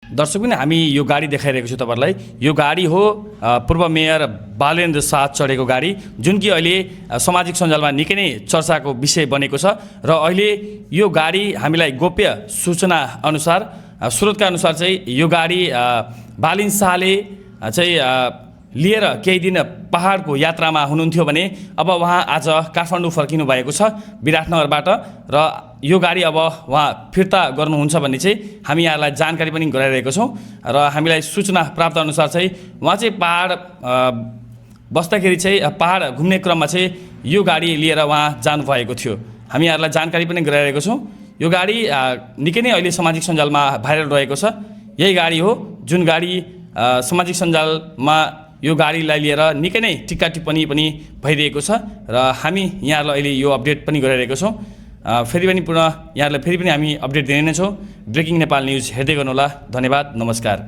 दर्शक पनि हामी यो गाडी देखाइरहेको छु तपाईहरुलाई। यो गाडी हो पूर्व मेयर बालेन्द्र शाह चढेको गाडी, जुन कि अहिले सामाजिक सञ्जालमा निकै नै चर्चाको विषय बनेको छ। र अहिले यो गाडी हामीलाई गोप्य सूचना अनुसार, स्रोतका अनुसार चाहिँ यो गाडी बालिन शाहले चाहिँ लिएर केही दिन पहाडको यात्रामा हुनुहुन्थ्यो भने अब उहाँ आज काठमाडौँ फर्किनु भएको छ विराटनगरबाट, र यो गाडी अब उहाँ फिर्ता गर्नुहुन्छ भन्ने चाहिँ हामी यहाँलाई जानकारी पनि गराइरहेको छौँ। र हामीलाई सूचना प्राप्त अनुसार चाहिँ उहाँ चाहिँ पहाड बस्दाखेरि चाहिँ पहाड घुम्ने क्रममा चाहिँ यो गाडी लिएर उहाँ जानुभएको थियो। हामी यहाँलाई जानकारी पनि गराइरहेको छौँ। यो गाडी निकै नै अहिले सामाजिक सञ्जालमा भाइरल रहेको छ। यही गाडी हो जुन गाडी सामाजिक सञ्जालमा यो गाडीलाई लिएर निकै नै टिक्का टिप्पणी पनि भइरहेको छ। र हामी यहाँहरूलाई अहिले यो अपडेट पनि गराइरहेको छौँ। फेरि पनि पुनः यहाँहरूलाई फेरि पनि हामी अपडेट दिने नै छौँ। ब्रेकिङ नेपाल न्युज हेर्दै गर्नुहोला। धन्यवाद, नमस्कार।